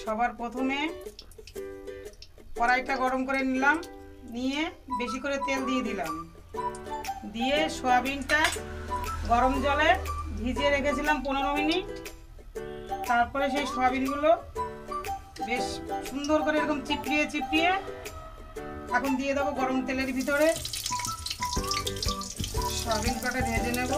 সবার প্রথমে কড়াইটা গরম করে নিলাম, নিয়ে বেশি করে তেল দিয়ে দিলাম, দিয়ে সয়াবিনটা গরম জলে ভিজিয়ে রেখেছিলাম 15 মিনিট। তারপরে সেই সয়াবিনগুলো বেশ সুন্দর করে এরকম চিপড়িয়ে চিপড়িয়ে এখন দিয়ে দেবো গরম তেলের ভিতরে। সয়াবিন কটা ভেজে নেব।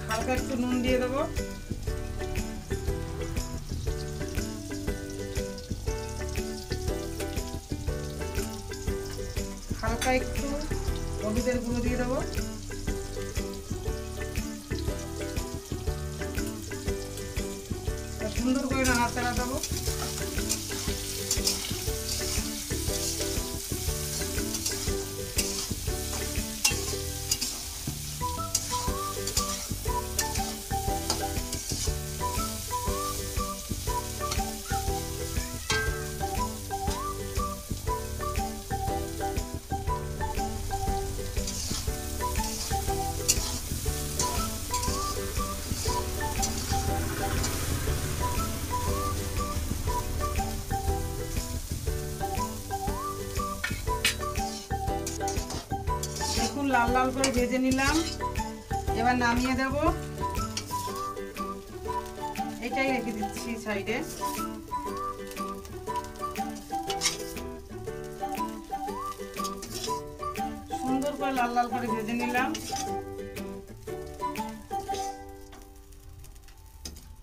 হালকা একটু নুন দিয়ে দেবো। হালকা একটু হলুদের গুঁড়ো দিয়ে দেবো। সুন্দর করে নাড়াচাড়া দেবো। লাল লাল করে ভেজে নিলাম, এবার নামিয়ে দেব। এটাই রেখে দিচ্ছি সাইডে। সুন্দর করে লাল লাল করে ভেজে নিলাম।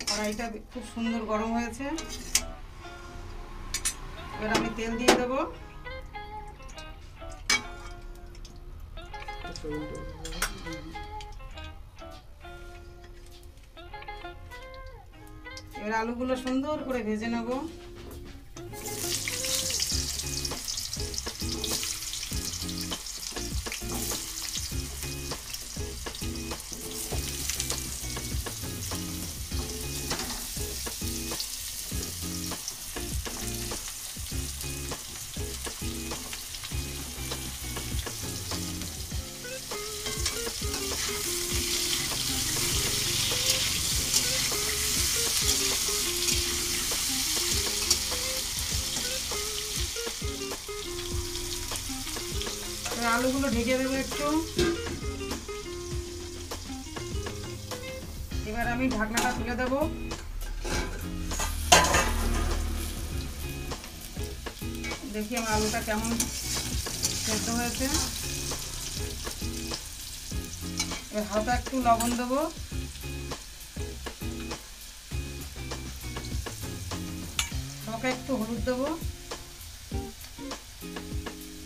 কড়াইটা খুব সুন্দর গরম হয়েছে। এবার আমি তেল দিয়ে দেবো। এবার আলুগুলো সুন্দর করে ভেজে নেব। আলুগুলো ঢেকে দেবো একটু। এবার আমি ঢাকনাটা তুলে দেব। দেখি আমার আলুটা কেমন সেদ্ধ হয়েছে। এবার হালকা একটু লবণ দেবো। হালকা একটু হলুদ দেবো,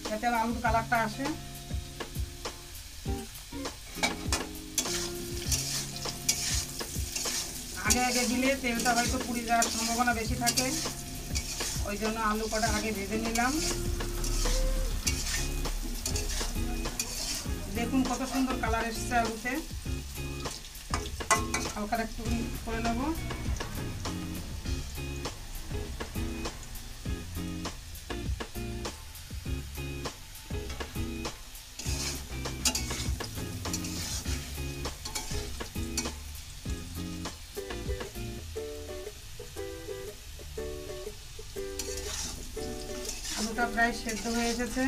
যাতে আলুর কালারটা আসে। আগে আগে দিলে তেলটা হয়তো পুড়ে যাওয়ার সম্ভাবনা বেশি থাকে, ওই জন্য আলু কটা আগে ভেজে নিলাম। দেখুন কত সুন্দর কালার এসছে আলুতে। হালকা একটু করে নেব। আলুটা প্রায় সেদ্ধ হয়ে এসেছে।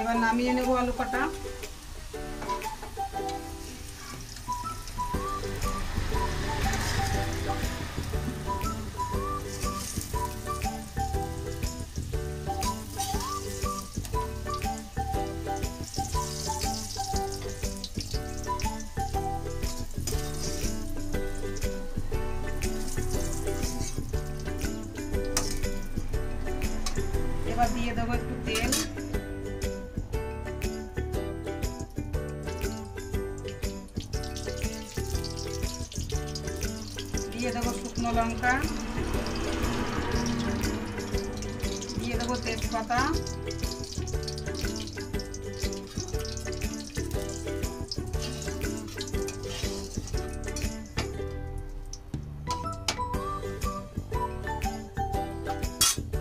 এবার নামিয়ে নেব আলু কটা। এবার দিয়ে দেবো একটু তেল। দিয়ে দেবো শুকনো লঙ্কা, দিয়ে দেবো তেজপাতা,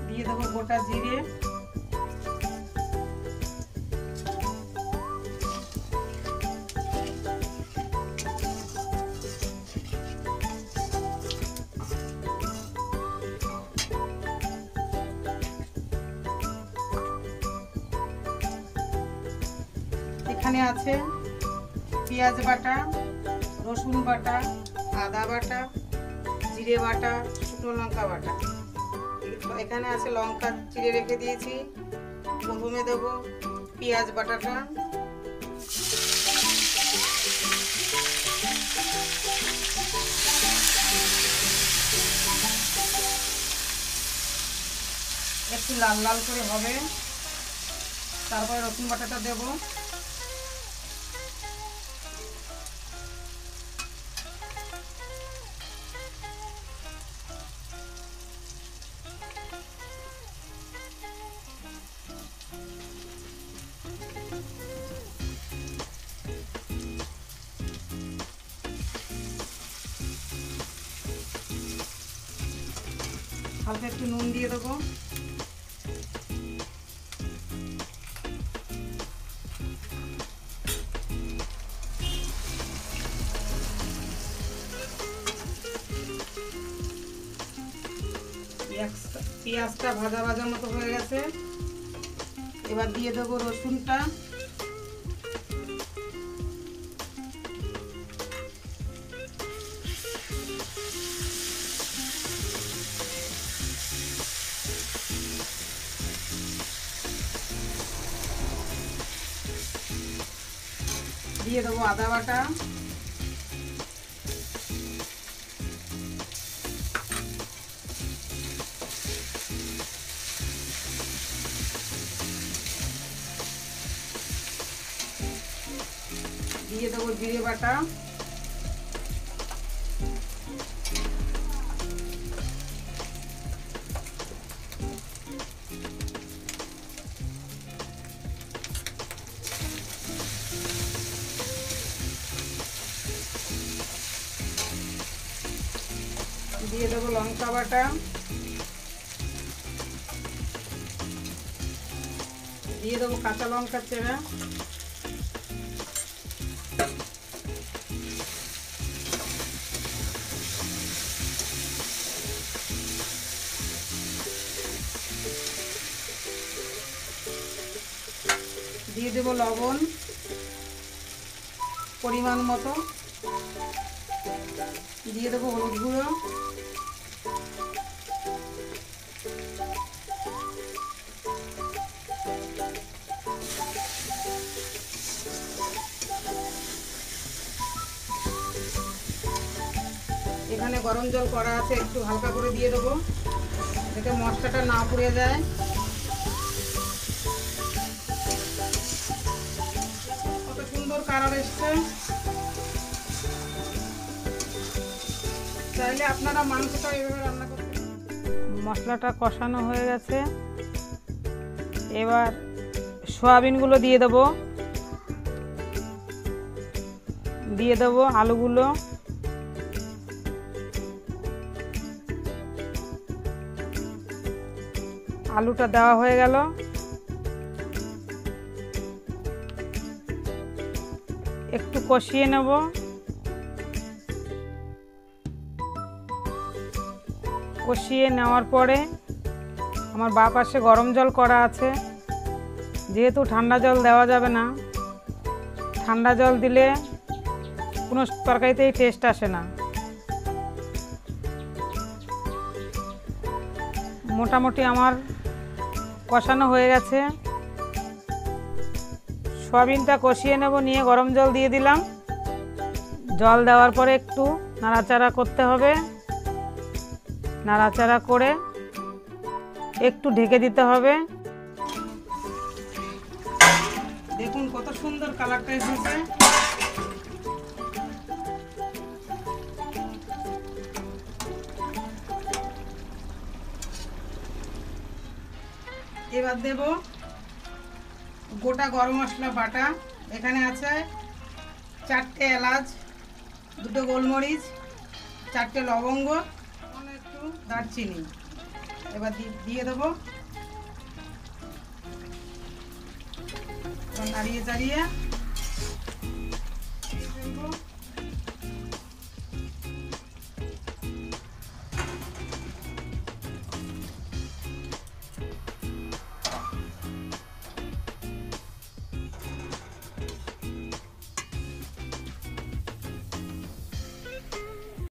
দিয়ে দেবো গোটা জিরে, এখানে আছে পেঁয়াজ বাটা, রসুন বাটা, আদা বাটা, জিরে বাটা, শুকনো লঙ্কা বাটা। এখানে আছে লঙ্কা চিড়ে রেখে দিয়েছি। প্রথমে দেবো পেঁয়াজ বাটাটা, একটু লাল লাল করে হবে। তারপরে রসুন বাটাটা দেবো, হালকা একটু নুন দিয়ে দেবো, পেঁয়াজটা ভাজা ভাজা মতো হয়ে গেছে। এবার দিয়ে দেবো রসুনটা, দিয়ে দেবো আদা বাটা, দিয়ে দেবো জিরে বাটা, দিয়ে দেবো লঙ্কা বাটা, দিয়ে দেবো কাঁচা লঙ্কা চেরা, দিয়ে দেবো লবণ পরিমাণ মতো, দিয়ে দেবো হলুদ গুঁড়ো, এখানে গরম জল করা আছে, একটু হালকা করে দিয়ে দেবো যাতে মশলাটা না পুড়ে যায়। কত সুন্দর কালার এসছে। চাইলে আপনারা মাংসটা এভাবে রান্না করতে। মশলাটা কষানো হয়ে গেছে, এবার সয়াবিনগুলো দিয়ে দেবো, দিয়ে দেবো আলুগুলো, আলুটা দেওয়া হয়ে গেল। একটু কষিয়ে নেব, কষিয়ে নেওয়ার পরে আমার বাঁ পাশে গরম জল করা আছে। যেহেতু ঠান্ডা জল দেওয়া যাবে না, ঠান্ডা জল দিলে কোনো তরকারিতেই টেস্ট আসে না। মোটামুটি আমার কষানো হয়ে গেছে। সয়াবিনটা কষিয়ে নেব, নিয়ে গরম জল দিয়ে দিলাম। জল দেওয়ার পরে একটু নাড়াচাড়া করতে হবে, নাড়াচাড়া করে একটু ঢেকে দিতে হবে। দেখুন কত সুন্দর কালারটা এসেছে। এবার দেব গোটা গরম মশলা বাটা, এখানে আছে 4টে এলাচ, 2টো গোলমরিচ, 4টে লবঙ্গ, একটু দারচিনি। এবার দিয়ে দেবো, নাড়িয়ে চাড়িয়ে